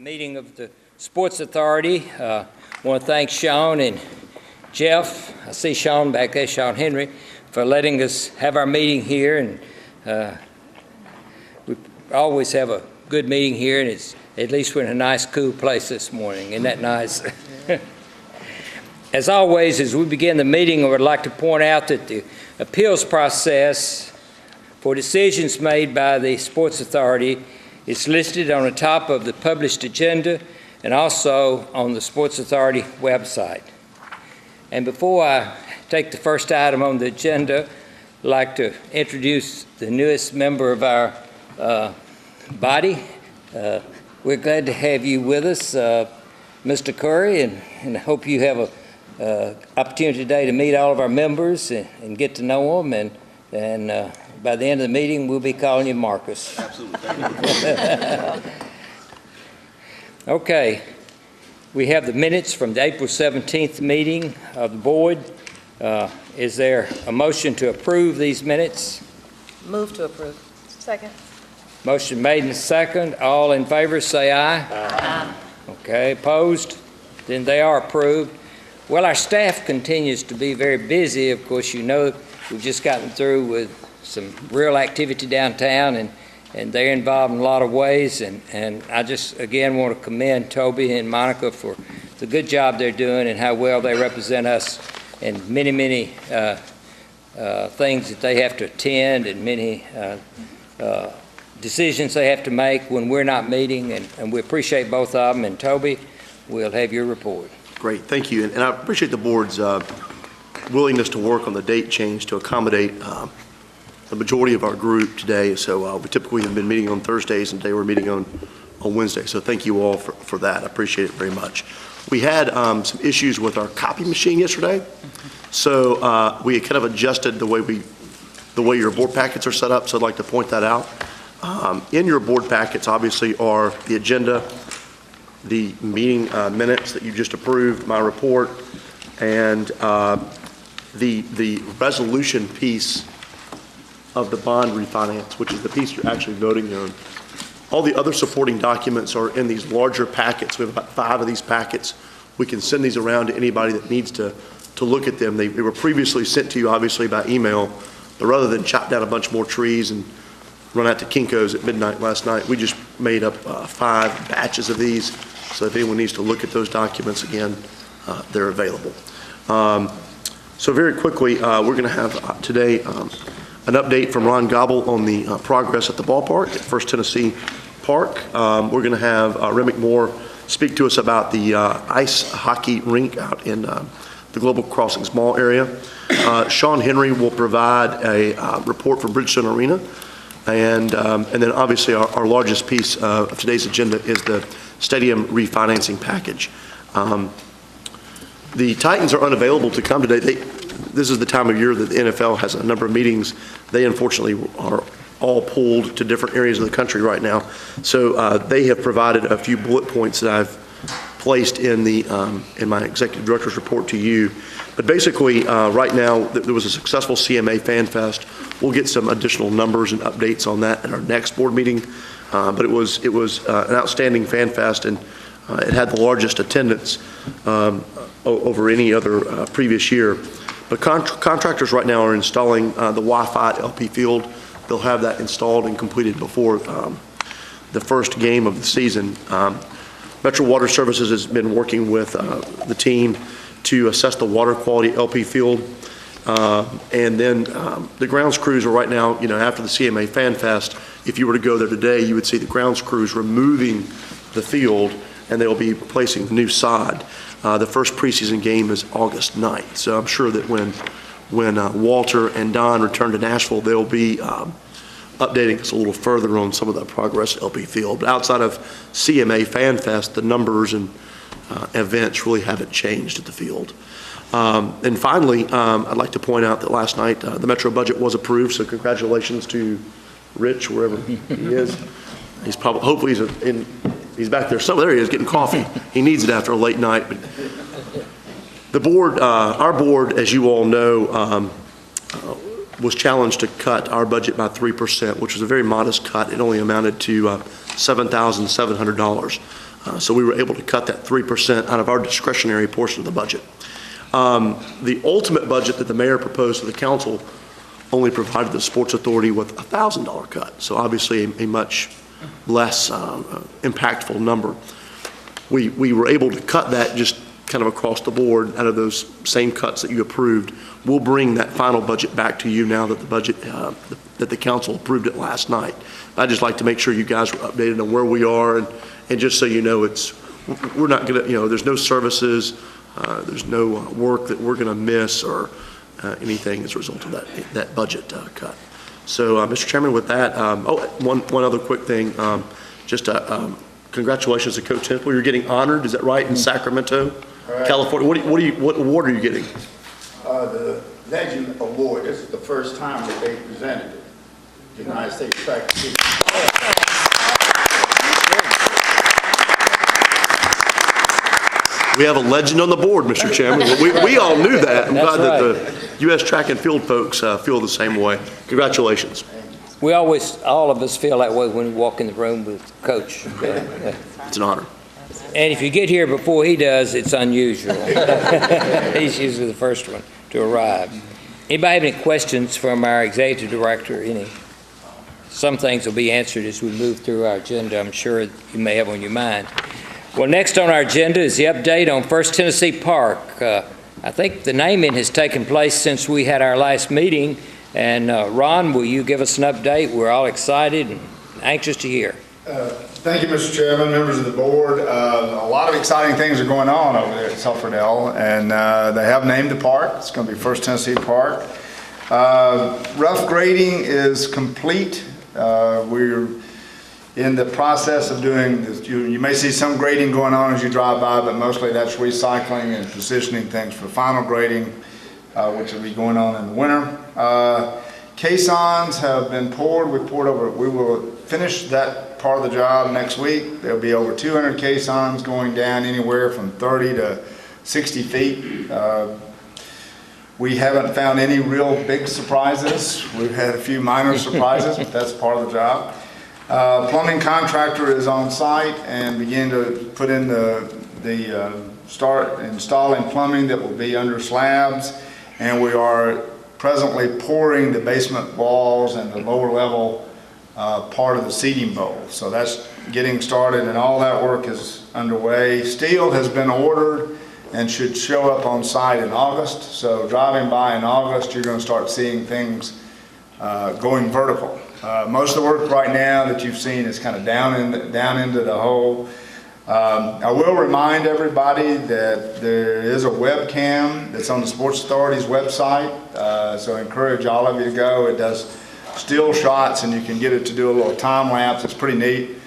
meeting of the Sports Authority. I want to thank Sean and Jeff, I see Sean back there, Sean Henry, for letting us have our meeting here. And we always have a good meeting here, and it's at least we're in a nice, cool place this morning. Isn't that nice? As always, as we begin the meeting, I would like to point out that the appeals process for decisions made by the Sports Authority is listed on the top of the published agenda and also on the Sports Authority website. And before I take the first item on the agenda, I'd like to introduce the newest member of our body. We're glad to have you with us, Mr. Curry, and I hope you have an opportunity today to meet all of our members and get to know them. And by the end of the meeting, we'll be calling you Marcus. Absolutely. Thank you. Okay. We have the minutes from the April 17th meeting of the board. Is there a motion to approve these minutes? Move to approve. Second. Motion made and second. All in favor say aye. Aye. Okay, opposed? Then they are approved. Well, our staff continues to be very busy. Of course, you know, we've just gotten through with some real activity downtown, and they're involved in a lot of ways. And I just, again, want to commend Toby and Monica for the good job they're doing and how well they represent us in many, many things that they have to attend and many decisions they have to make when we're not meeting. And we appreciate both of them. And Toby, we'll have your report. Great, thank you. And I appreciate the board's willingness to work on the date change to accommodate the majority of our group today. So we typically have been meeting on Thursdays, and today we're meeting on Wednesday. So thank you all for that. I appreciate it very much. We had some issues with our copy machine yesterday. So we kind of adjusted the way your board packets are set up. So I'd like to point that out. In your board packets, obviously, are the agenda, the meeting minutes that you just approved, my report, and the resolution piece of the bond refinance, which is the piece you're actually voting on. All the other supporting documents are in these larger packets. We have about 5 of these packets. We can send these around to anybody that needs to look at them. They were previously sent to you, obviously, by email, but rather than chop down a bunch more trees and run out to Kinko's at midnight last night, we just made up 5 batches of these. So if anyone needs to look at those documents again, they're available. So very quickly, we're going to have today an update from Ron Gobble on the progress at the ballpark at First Tennessee Park. We're going to have Remick Moore speak to us about the ice hockey rink out in the Global Crossings Mall area. Sean Henry will provide a report from Bridgestone Arena. And then obviously our largest piece of today's agenda is the stadium refinancing package. The Titans are unavailable to come today. This is the time of year that the NFL has a number of meetings. They unfortunately are all pulled to different areas of the country right now. So they have provided a few bullet points that I've placed in my executive director's report to you. But basically, right now, there was a successful CMA Fan Fest. We'll get some additional numbers and updates on that at our next board meeting. But it was an outstanding Fan Fest, and it had the largest attendance over any other previous year. But contractors right now are installing the Wi-Fi at LP Field. They'll have that installed and completed before the first game of the season. Metro Water Services has been working with the team to assess the water quality at LP Field. And then the grounds crews are right now, after the CMA Fan Fest, if you were to go there today, you would see the grounds crews removing the field, and they'll be replacing the new sod. The first preseason game is August 9th. So I'm sure that when Walter and Don return to Nashville, they'll be updating us a little further on some of the progress at LP Field. But outside of CMA Fan Fest, the numbers and events really haven't changed at the field. And finally, I'd like to point out that last night the Metro budget was approved, so congratulations to Rich, wherever he is. He's probably, hopefully he's back there. So there he is, getting coffee. He needs it after a late night. But the board, our board, as you all know, was challenged to cut our budget by 3%, which was a very modest cut. It only amounted to $7,700. So we were able to cut that 3% out of our discretionary portion of the budget. The ultimate budget that the mayor proposed to the council only provided the Sports Authority with a $1,000 cut. So obviously a much less impactful number. We were able to cut that just kind of across the board out of those same cuts that you approved. We'll bring that final budget back to you now that the budget, that the council approved it last night. I'd just like to make sure you guys were updated on where we are, and just so you know, we're not gonna, there's no services, there's no work that we're gonna miss or anything as a result of that budget cut. So, Mr. Chairman, with that, one other quick thing, congratulations to Coach Temple. You're getting honored, is that right, in Sacramento, California? What award are you getting? The Legend Award. This is the first time that they presented it. The United States Track and Field. We have a legend on the board, Mr. Chairman. We all knew that. I'm glad that the U.S. Track and Field folks feel the same way. Congratulations. We always, all of us feel that way when we walk in the room with Coach. It's an honor. And if you get here before he does, it's unusual. He's usually the first one to arrive. Anybody have any questions from our executive director? Some things will be answered as we move through our agenda, I'm sure you may have on your mind. Well, next on our agenda is the update on First Tennessee Park. I think the naming has taken place since we had our last meeting. And Ron, will you give us an update? We're all excited and anxious to hear. Thank you, Mr. Chairman, members of the board. A lot of exciting things are going on over there at Suffordale, and they have named the park. It's going to be First Tennessee Park. Rough grading is complete. We're in the process of doing this. You may see some grading going on as you drive by, but mostly that's recycling and positioning things for final grading, which will be going on in the winter. Caissons have been poured. We will finish that part of the job next week. There'll be over 200 caissons going down anywhere from 30 to 60 feet. We haven't found any real big surprises. We've had a few minor surprises, but that's part of the job. Plumbing contractor is on site and beginning to put in start installing plumbing that will be under slabs, and we are presently pouring the basement walls and the lower level part of the seating bowl. So that's getting started, and all that work is underway. Steel has been ordered and should show up on site in August. So driving by in August, you're going to start seeing things going vertical. Most of the work right now that you've seen is kind of down into the hole. I will remind everybody that there is a webcam that's on the Sports Authority's website, so I encourage all of you to go. It does still shots, and you can get it to do a little time lapse. It's pretty neat.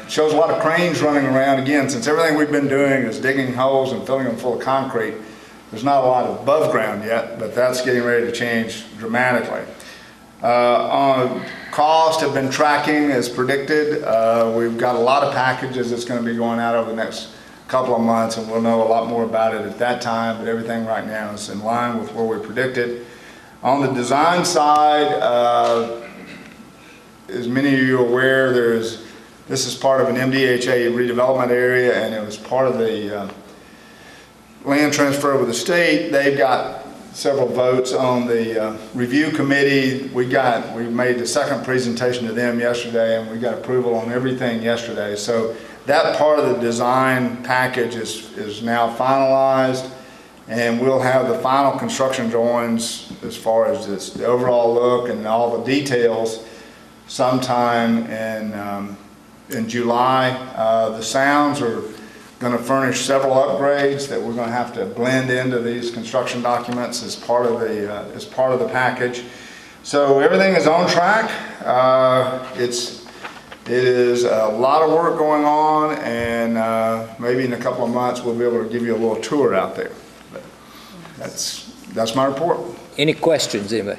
Shows a lot of cranes running around. Again, since everything we've been doing is digging holes and filling them full of concrete, there's not a lot of above ground yet, but that's getting ready to change dramatically. On cost have been tracking as predicted. We've got a lot of packages that's going to be going out over the next couple of months, and we'll know a lot more about it at that time, but everything right now is in line with where we predicted. On the design side, as many of you are aware, this is part of an MDHA redevelopment area, and it was part of the land transfer with the state. They've got several votes on the review committee. We made the second presentation to them yesterday, and we got approval on everything yesterday. So that part of the design package is now finalized, and we'll have the final construction drawings as far as the overall look and all the details sometime in July. The sounds are going to furnish several upgrades that we're going to have to blend into these construction documents as part of the package. So everything is on track. It is a lot of work going on, and maybe in a couple of months we'll be able to give you a little tour out there. But that's my report. Any questions, anybody?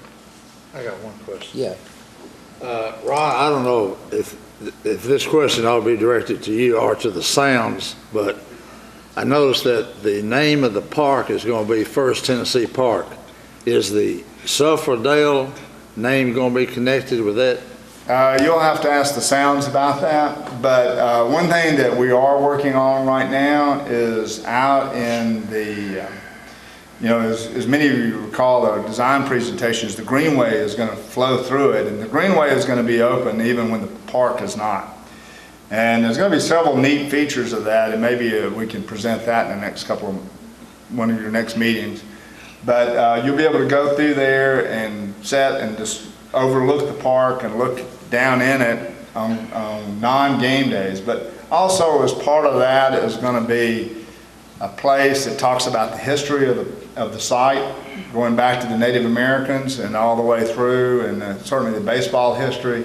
I got one question. Yeah. Ron, I don't know if this question ought to be directed to you or to the Sounds, but I noticed that the name of the park is going to be First Tennessee Park. Is the Suffordale name going to be connected with that You'll have to ask the Sounds about that, but one thing that we are working on right now is out in the, as many of you recall our design presentations, the greenway is going to flow through it, and the greenway is going to be open even when the park is not. And there's going to be several neat features of that, and maybe we can present that in the next one of your next meetings. But you'll be able to go through there and sit and just overlook the park and look down in it on non-game days. But also as part of that is going to be a place that talks about the history of the site, going back to the Native Americans and all the way through, and certainly the baseball history.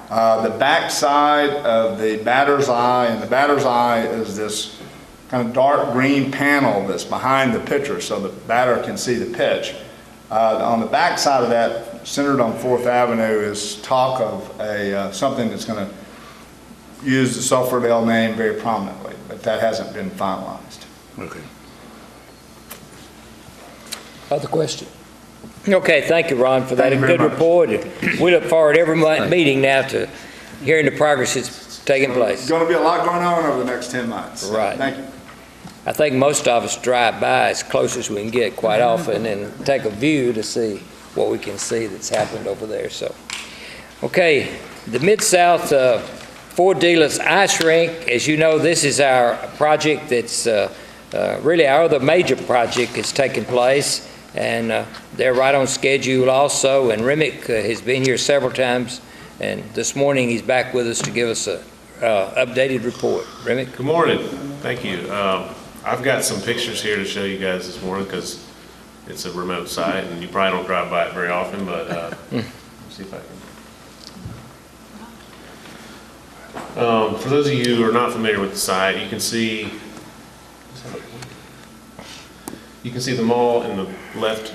The back side of the batter's eye, and the batter's eye is this kind of dark green panel that's behind the pitcher so the batter can see the pitch. On the back side of that, centered on 4th Avenue, is talk of something that's going to use the Sulphurdale name very prominently, but that hasn't been finalized. Okay. Other question? Okay, thank you, Ron, for that. Thank you A very good much. report. We look forward every meeting now to hearing the progress that's taking place. There's going to be a lot going on over the next 10 months. Right. Thank you. I think most of us drive by as close as we can get quite often and take a view to see what we can see that's happened over there. So, okay, the Mid-South Ford Dealers Ice Rink, as you know, this is our project that's really our other major project that's taking place, and they're right on schedule also, and Remick has been here several times, and this morning he's back with us to give us a updated report. Remick? Good morning. Thank you. I've got some pictures here to show you guys this morning because it's a remote site and you probably don't drive by it very often, but let's see if I can. For those of you who are not familiar with the site, you can see the mall in the left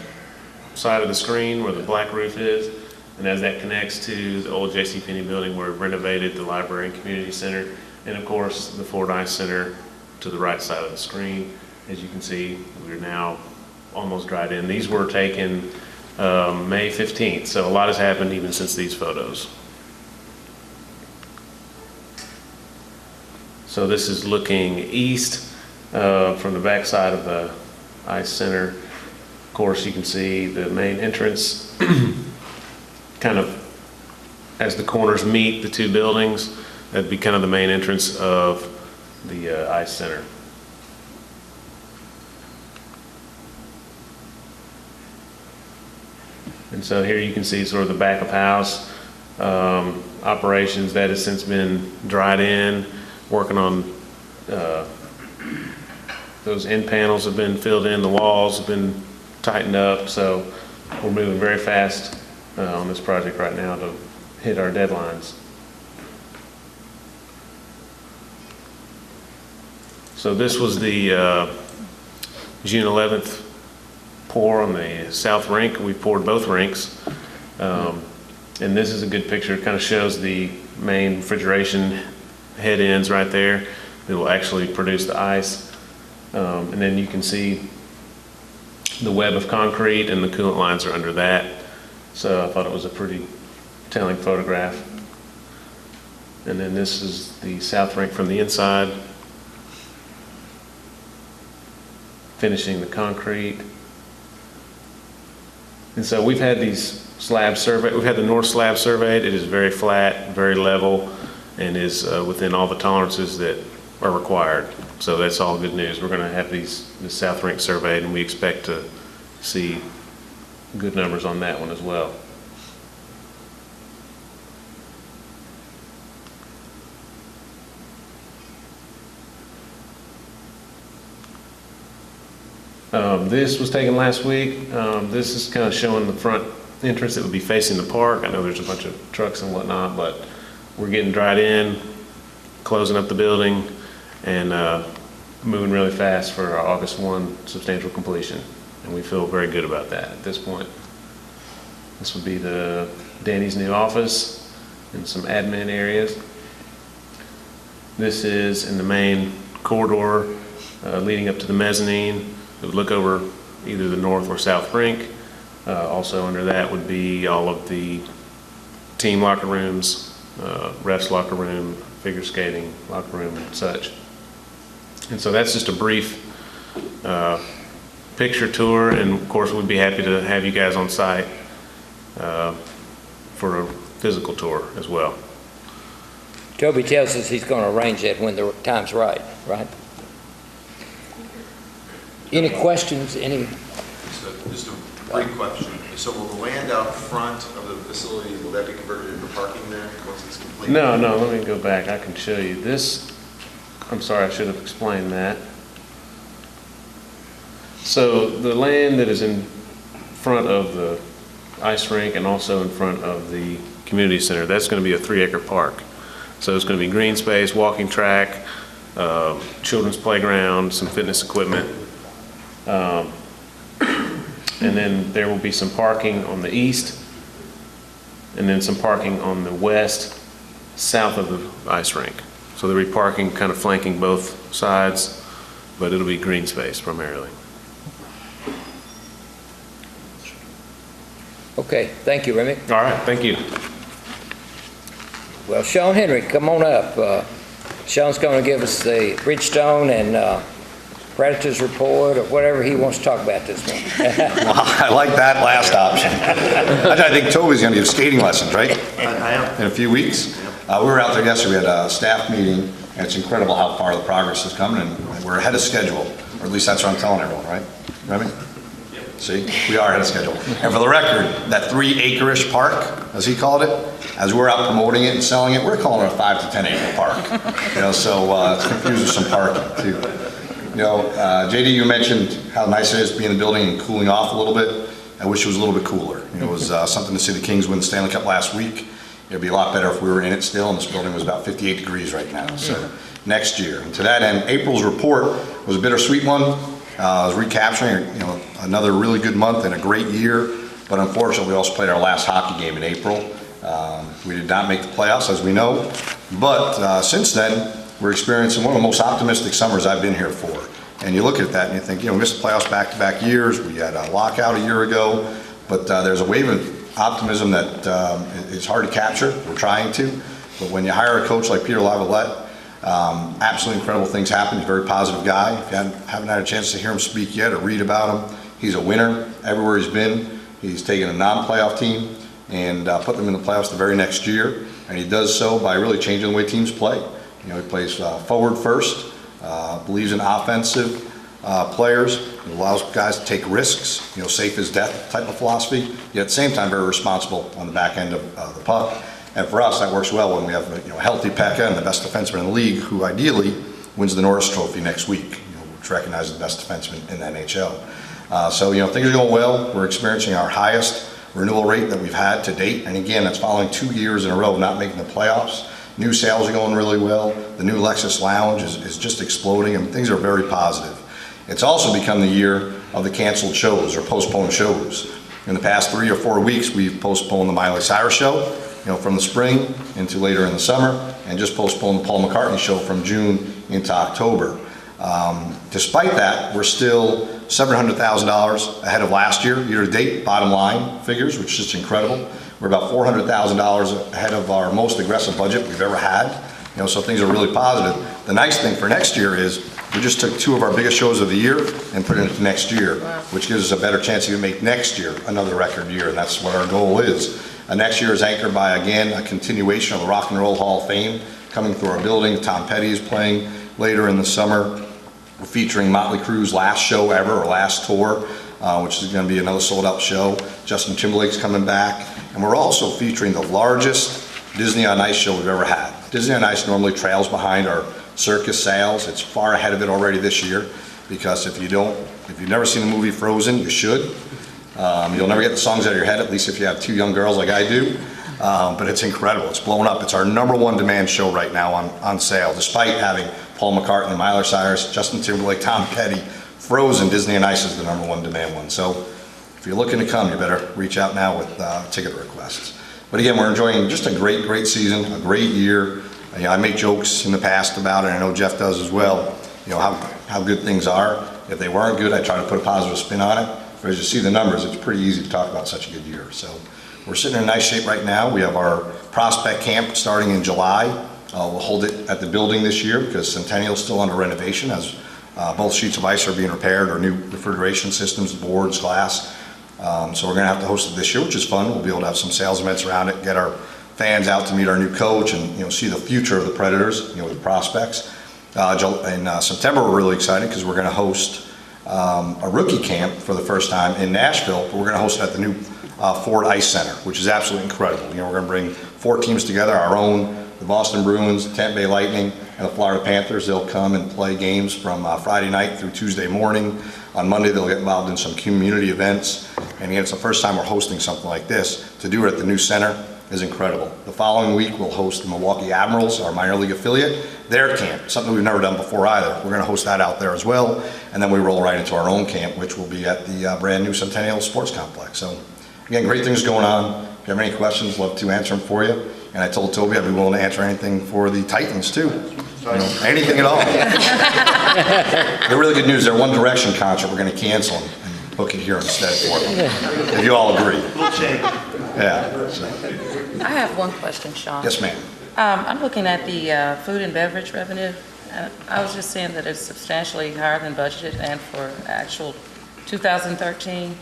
side of the screen where the black roof is, and as that connects to the old JCPenney building where we've renovated the library and community center, and of course the Ford Ice Center to the right side of the screen. As you can see, we're now almost dried in. These were taken May 15th, so a lot has happened even since these photos. So this is looking east from the back side of the Ice Center. Of course, you can see the main entrance kind of as the corners meet the two buildings. That'd be kind of the main entrance of the Ice Center. And so here you can see sort of the back of house operations that has since been dried in, working on those end panels have been filled in, the walls have been tightened up, so we're moving very fast on this project right now to hit our deadlines. So this was the June 11th pour on the south rink. We poured both rinks. And this is a good picture. It kind of shows the main refrigeration head ends right there that will actually produce the ice. And then you can see the web of concrete and the coolant lines are under that. So I thought it was a pretty telling photograph. And then this is the south rink from the inside. Finishing the concrete. And so we've had these slabs surveyed. We've had the north slab surveyed. It is very flat, very level, and is within all the tolerances that are required. So that's all good news. We're going to have the south rink surveyed, and we expect to see good numbers on that one as well. This was taken last week. This is kind of showing the front entrance that would be facing the park. I know there's a bunch of trucks and whatnot, but we're getting dried in, closing up the building, and moving really fast for our August 1 substantial completion. And we feel very good about that at this point. This would be Danny's new office and some admin areas. This is in the main corridor leading up to the mezzanine. It would look over either the north or south rink. Also under that would be all of the team locker rooms, refs locker room, figure skating locker room, and such. And so that's just a brief picture tour, and of course we'd be happy to have you guys on site for a physical tour as well. Toby tells us he's going to arrange that when the time's right? Any questions? Just a brief question. So will the land out front of the facility, will that be converted into parking there once it's complete? No, let me go back. I can show you this. I'm sorry, I should have explained that. So the land that is in front of the ice rink and also in front of the community center, that's going to be a 3-acre park. So it's going to be green space, walking track, children's playground, some fitness equipment. And then there will be some parking on the east, and then some parking on the west, south of the ice rink. So there'll be parking kind of flanking both sides, but it'll be green space primarily. Okay, thank you, Remy. All right, thank you. Well, Sean Henry, come on up. Sean's going to give us the Bridgestone and Predators report or whatever he wants to talk about this morning. Well, I like that last option. I think Toby's going to give skating lessons, right? I am. In a few weeks. We were out there yesterday. We had a staff meeting, and it's incredible how far the progress is coming, and we're ahead of schedule, or at least that's what I'm telling everyone, right? Remy? See, we are ahead of schedule. And for the record, that 3-acre-ish park, as he called it, as we're out promoting it and selling it, we're calling it a 5 to 10 acre park. So it's confused with some parking too. JD, you mentioned how nice it is to be in the building and cooling off a little bit. I wish it was a little bit cooler. It was something to see the Kings win the Stanley Cup last week. It'd be a lot better if we were in it still, and this building was about 58 degrees right now. So next year. And to that end, April's report was a bittersweet one. I was recapturing, another really good month and a great year. But unfortunately, we also played our last hockey game in April. We did not make the playoffs, as we know. But since then, we're experiencing one of the most optimistic summers I've been here for. And you look at that and you think, we missed the playoffs back-to-back years. We had a lockout a year ago. But there's a wave of optimism that is hard to capture. We're trying to. But when you hire a coach like Peter Lavalette, absolutely incredible things happen. He's a very positive guy. If you haven't had a chance to hear him speak yet or read about him, he's a winner everywhere he's been. He's taken a non-playoff team and put them in the playoffs the very next year. And he does so by really changing the way teams play. He plays forward first, believes in offensive players, it allows guys to take risks, safe as death type of philosophy, yet at the same time very responsible on the back end of the puck. And for us, that works well when we have a healthy Pekka and the best defenseman in the league, who ideally wins the Norris Trophy next week, which recognizes the best defenseman in the NHL. So things are going well. We're experiencing our highest renewal rate that we've had to date, and again, that's following 2 years in a row of not making the playoffs. New sales are going really well. The new Lexus Lounge is just exploding, and things are very positive. It's also become the year of the canceled shows or postponed shows. In the past 3 or 4 weeks, we've postponed the Miley Cyrus show, from the spring into later in the summer, and just postponed the Paul McCartney show from June into October. Despite that, we're still $700,000 ahead of last year to date, bottom line figures, which is just incredible. We're about $400,000 ahead of our most aggressive budget we've ever had. So things are really positive. The nice thing for next year is we just took 2 of our biggest shows of the year and put it into next year, which gives us a better chance to make next year another record year, and that's what our goal is. Next year is anchored by, again, a continuation of the Rock and Roll Hall of Fame coming through our building. Tom Petty is playing later in the summer. We're featuring Motley Crue's last show ever, or last tour, which is going to be another sold-out show. Justin Timberlake's coming back. And we're also featuring the largest Disney on Ice show we've ever had. Disney on Ice normally trails behind our circus sales. It's far ahead of it already this year, because if you've never seen the movie Frozen, you should. You'll never get the songs out of your head, at least if you have 2 young girls like I do. But it's incredible. It's blowing up. It's our #1 demand show right now on sale, despite having Paul McCartney, Miley Cyrus, Justin Timberlake, Tom Petty. Frozen, Disney on Ice is the #1 demand one. So if you're looking to come, you better reach out now with ticket requests. But again, we're enjoying just a great season, a great year. I make jokes in the past about it, and I know Jeff does as well, how good things are. If they weren't good, I try to put a positive spin on it. But as you see the numbers, it's pretty easy to talk about such a good year. So we're sitting in nice shape right now. We have our prospect camp starting in July. We'll hold it at the building this year because Centennial is still under renovation as both sheets of ice are being repaired, our new refrigeration systems, boards, glass. So we're going to have to host it this year, which is fun. We'll be able to have some sales events around it, get our fans out to meet our new coach and, see the future of the Predators, with prospects. In September, we're really excited because we're going to host a rookie camp for the first time in Nashville, but we're going to host it at the new Ford Ice Center, which is absolutely incredible. We're going to bring 4 teams together, our own, the Boston Bruins, the Tampa Bay Lightning, and the Florida Panthers. They'll come and play games from Friday night through Tuesday morning. On Monday, they'll get involved in some community events. And again, it's the first time we're hosting something like this. To do it at the new center is incredible. The following week, we'll host the Milwaukee Admirals, our minor league affiliate, their camp, something we've never done before either. We're going to host that out there as well. And then we roll right into our own camp, which will be at the brand new Centennial Sports Complex. So again, great things going on. If you have any questions, love to answer them for you. And I told Toby I'd be willing to answer anything for the Titans too. Anything at all. The really good news, their One Direction concert, we're going to cancel and book it here instead for them. If you all agree. Yeah. So. I have one question, Sean. Yes, ma'am. I'm looking at the food and beverage revenue, and I was just seeing that it's substantially higher than budgeted and for actual 2013.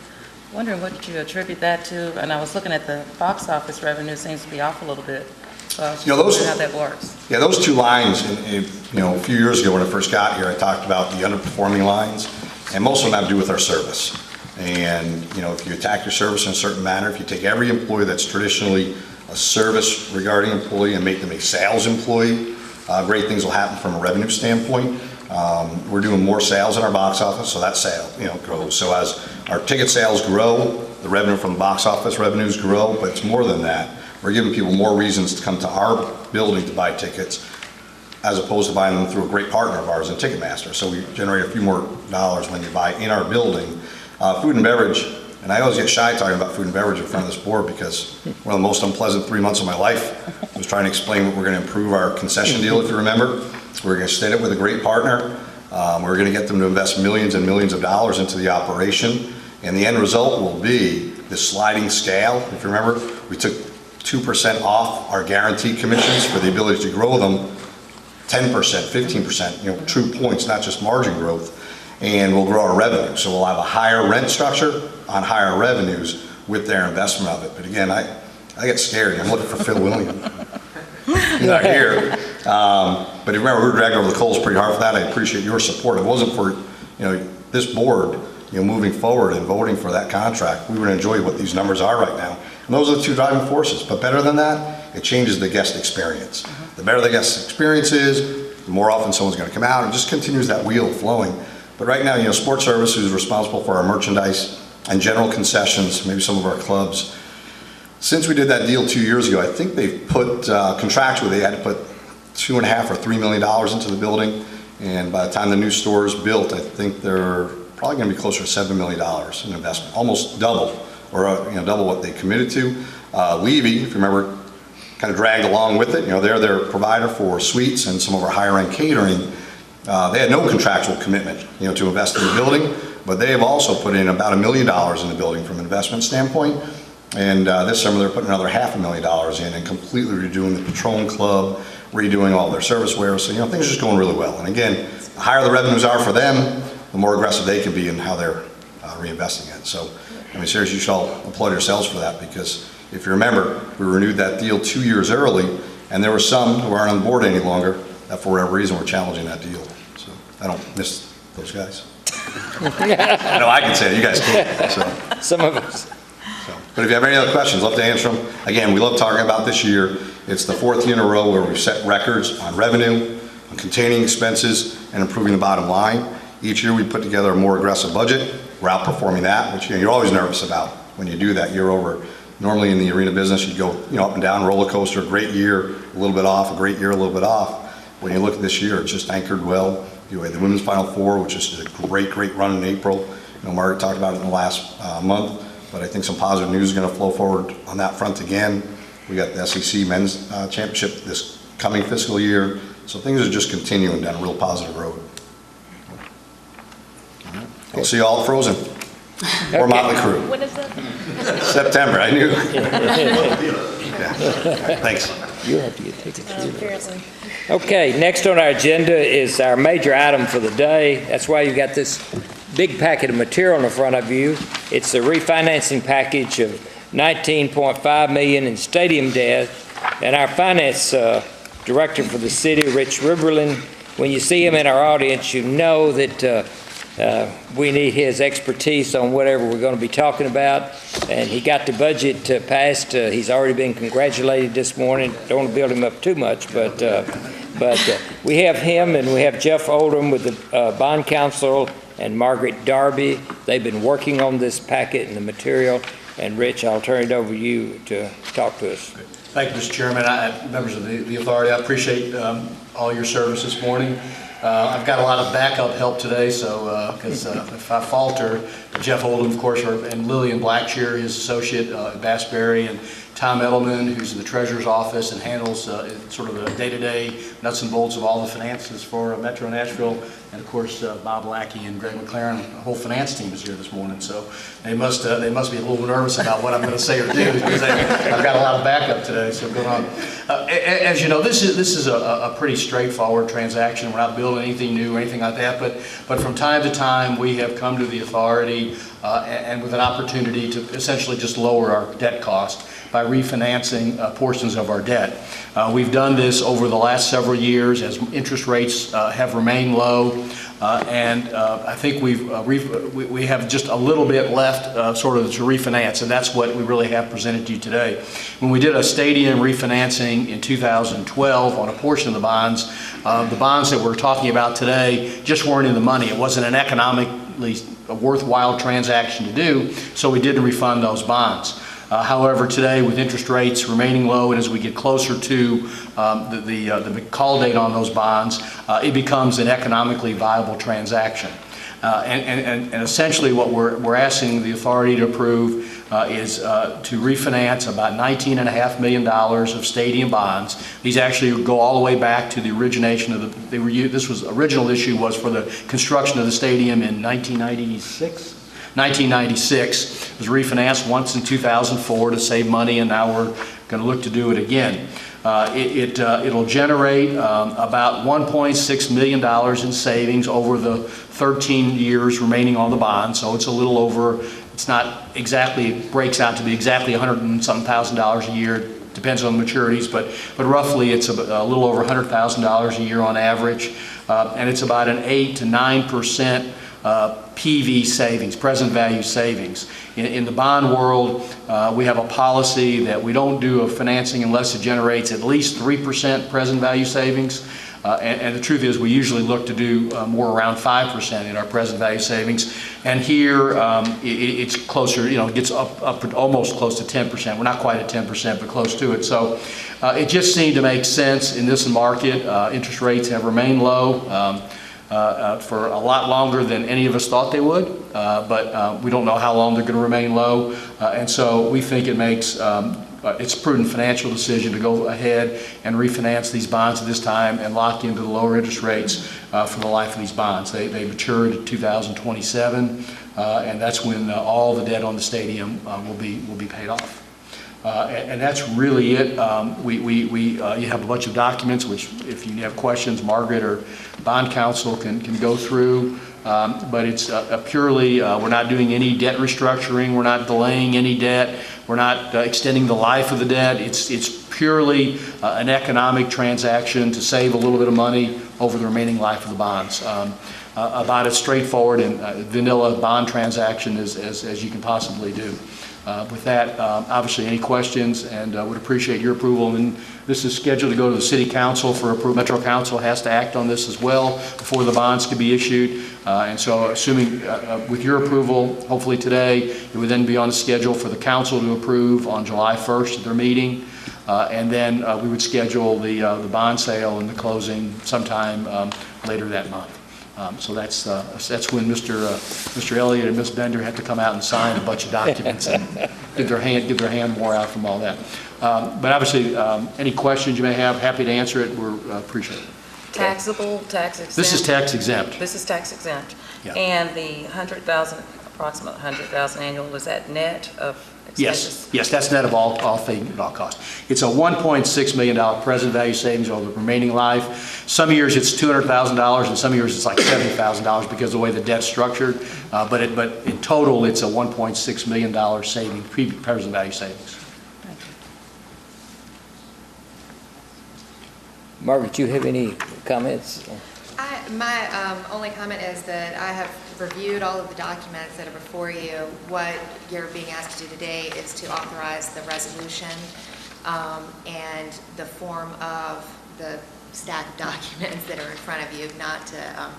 Wondering what did you attribute that to? And I was looking at the box office revenue, seems to be off a little bit. So I was just wondering how that works. Yeah, those 2 lines, a few years ago when I first got here, I talked about the underperforming lines, and most of them have to do with our service. And, if you attack your service in a certain manner, if you take every employee that's traditionally a service regarding employee and make them a sales employee, great things will happen from a revenue standpoint. We're doing more sales in our box office, so that sale, grows. So as our ticket sales grow, the revenue from the box office revenues grow, but it's more than that. We're giving people more reasons to come to our building to buy tickets as opposed to buying them through a great partner of ours in Ticketmaster. So we generate a few more dollars when you buy in our building. Food and beverage, and I always get shy talking about food and beverage in front of this board because one of the most unpleasant 3 months of my life was trying to explain what we're going to improve our concession deal, if you remember. We're going to state it with a great partner. We're going to get them to invest millions and millions of dollars into the operation. And the end result will be this sliding scale. If you remember, we took 2% off our guaranteed commissions for the ability to grow them 10%, 15%, true points, not just margin growth. And we'll grow our revenue. So we'll have a higher rent structure on higher revenues with their investment of it. But again, I get scared. I'm looking for Phil Williams. He's not here. But remember, we were dragging over the coals pretty hard for that. I appreciate your support. If it wasn't for, this board, moving forward and voting for that contract, we would enjoy what these numbers are right now. And those are the 2 driving forces. But better than that, it changes the guest experience. The better the guest experience is, the more often someone's going to come out and just continues that wheel flowing. But right now, Sports Service is responsible for our merchandise and general concessions, maybe some of our clubs. Since we did that deal 2 years ago, I think they've put, contractually, they had to put $2.5 or $3 million into the building. And by the time the new store is built, I think they're probably going to be closer to $7 million in investment, almost double, or double what they committed to. Levy, if you remember, kind of dragged along with it. They're their provider for suites and some of our higher end catering. They had no contractual commitment, to invest in the building, but they have also put in about $1 million in the building from an investment standpoint. And this summer they're putting another $500,000 in and completely redoing the Patron Club, redoing all their serviceware. So things are just going really well. And again, the higher the revenues are for them, the more aggressive they can be in how they're reinvesting it. So, seriously, you should all applaud yourselves for that because if you remember, we renewed that deal 2 years early, and there were some who aren't on board any longer that for whatever reason were challenging that deal. So I don't miss those guys. I know I can say it, you guys can't. So. Some of us. But if you have any other questions, love to answer them. Again, we love talking about this year. It's the 4th year in a row where we've set records on revenue, on containing expenses, and improving the bottom line. Each year we put together a more aggressive budget. We're outperforming that, which you're always nervous about when you do that year over. Normally in the arena business, you go up and down, roller coaster, great year, a little bit off, a great year, a little bit off. When you look at this year, it's just anchored well. You had the Women's Final Four, which is a great run in April. Margaret talked about it in the last month, but I think some positive news is going to flow forward on that front again. We got the SEC Men's Championship this coming fiscal year, so things are just continuing down a real positive road. I'll see you all at Frozen. Or Motley Crue. When is that? September, I knew. Yeah. Thanks. You'll have to get tickets. Apparently. Okay, next on our agenda is our major item for the day. That's why you got this big packet of material in front of you. It's the refinancing package of $19.5 million in stadium debt. And our finance director for the city, Rich Riberlin, when you see him in our audience, you know that we need his expertise on whatever we're going to be talking about. And he got the budget passed. He's already been congratulated this morning. Don't want to build him up too much, but we have him and we have Jeff Oldham with the bond counsel and Margaret Darby. They've been working on this packet and the material. And Rich, I'll turn it over to you to talk to us. Thank you, Mr. Chairman. Members of the authority, I appreciate all your service this morning. I've got a lot of backup help today, so because if I falter, Jeff Oldham, of course, and Lillian Blackshear, his associate at Bassberry, and Tom Edelman, who's in the treasurer's office and handles sort of the day-to-day nuts and bolts of all the finances for Metro Nashville, and of course Bob Lackey and Greg McLaren. The whole finance team is here this morning, so they must be a little nervous about what I'm going to say or do because I've got a lot of backup today. So going on, as you know, this is a pretty straightforward transaction. We're not building anything new or anything like that, but from time to time we have come to the authority and with an opportunity to essentially just lower our debt cost by refinancing portions of our debt. We've done this over the last several years as interest rates have remained low, and I think we have just a little bit left sort of to refinance, and that's what we really have presented to you today. When we did a stadium refinancing in 2012 on a portion of the bonds that we're talking about today just weren't in the money. It wasn't an economically worthwhile transaction to do, so we didn't refund those bonds. However, today, with interest rates remaining low, and as we get closer to the call date on those bonds, it becomes an economically viable transaction. And essentially, what we're asking the authority to approve is to refinance about $19.5 million of stadium bonds. These actually go all the way back to the origination of original issue was for the construction of the stadium in 1996. 1996. It was refinanced once in 2004 to save money, and now we're going to look to do it again. It'll generate about $1.6 million in savings over the 13 years remaining on the bond, so it's a little over, it's not exactly, it breaks out to be exactly $100 and some thousand a year, depends on the maturities, but roughly it's a little over $100,000 a year on average, and it's about an 8 to 9% PV savings, present value savings. In the bond world, we have a policy that we don't do a financing unless it generates at least 3% present value savings. And the truth is we usually look to do more around 5% in our present value savings. And here it's closer, it gets up almost close to 10%. We're not quite at 10%, but close to it. So it just seemed to make sense in this market. Interest rates have remained low. For a lot longer than any of us thought they would, but we don't know how long they're going to remain low, and so we think it makes it's a prudent financial decision to go ahead and refinance these bonds at this time and lock into the lower interest rates for the life of these bonds. They matured in 2027, and that's when all the debt on the stadium will be paid off. And that's really it. You have a bunch of documents, which if you have questions, Margaret or bond counsel can go through. But it's purely, we're not doing any debt restructuring. We're not delaying any debt. We're not extending the life of the debt. It's purely an economic transaction to save a little bit of money over the remaining life of the bonds. About as straightforward and vanilla bond transaction as you can possibly do. With that, obviously any questions, and would appreciate your approval. And this is scheduled to go to the City Council for approval. Metro Council has to act on this as well before the bonds can be issued. And so assuming with your approval, hopefully today, it would then be on the schedule for the council to approve on July 1st at their meeting. And then we would schedule the bond sale and the closing sometime later that month. So that's when Mr. Elliott and Ms. Bender had to come out and sign a bunch of documents and give their hand more out from all that. But obviously, any questions you may have, happy to answer it. We appreciate it. Taxable, tax exempt? This is tax exempt. This is tax exempt. Yeah. And the $100,000 approximate 100,000 annual. Is that net of expenses? Yes, that's net of all things, at all costs. It's a $1.6 million present value savings over the remaining life. Some years it's $200,000, and some years it's like $70,000 because of the way the debt's structured. But in total, it's a $1.6 million saving, present value savings. Thank you. Margaret, do you have any comments? My only comment is that I have reviewed all of the documents that are before you. What you're being asked to do today is to authorize the resolution and the form of the stack of documents that are in front of you, not to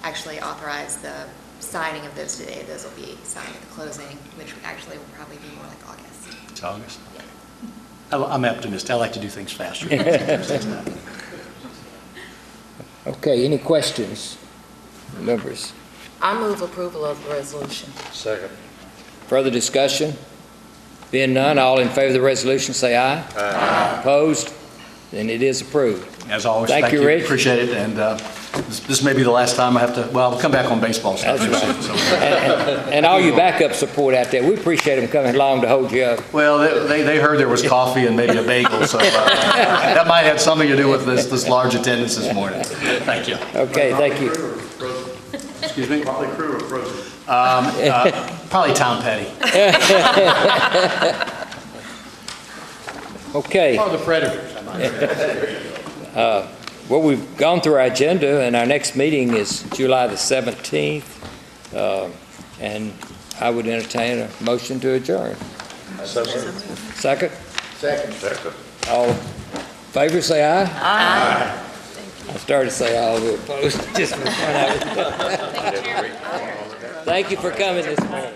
actually authorize the signing of those today. Those will be signed at the closing, which actually will probably be more like August. It's August. I'm optimistic. I like to do things faster. Okay, any questions, members? I move approval of the resolution. Second. Further discussion? Being none, all in favor of the resolution say aye. Aye. Opposed? Then it is approved. As always, Thank you, Rich. Appreciate it. And this may be the last time I have to, well, I'll come back on baseball stuff. That's right. And all your backup support out there, we appreciate them coming along to hold you up. Well, they heard there was coffee and maybe a bagel, so that might have something to do with this large attendance this morning. Thank you. Okay, thank you. Excuse me? Motley Crue or Frozen? Probably Tom Petty. Okay. Or the Predators, I might say. Well, we've gone through our agenda, and our next meeting is July the 17th. And I would entertain a motion to adjourn. Second? Second. All in favor, say aye. Aye. I started to say all, we opposed, just for fun of it. Thank you for coming this morning.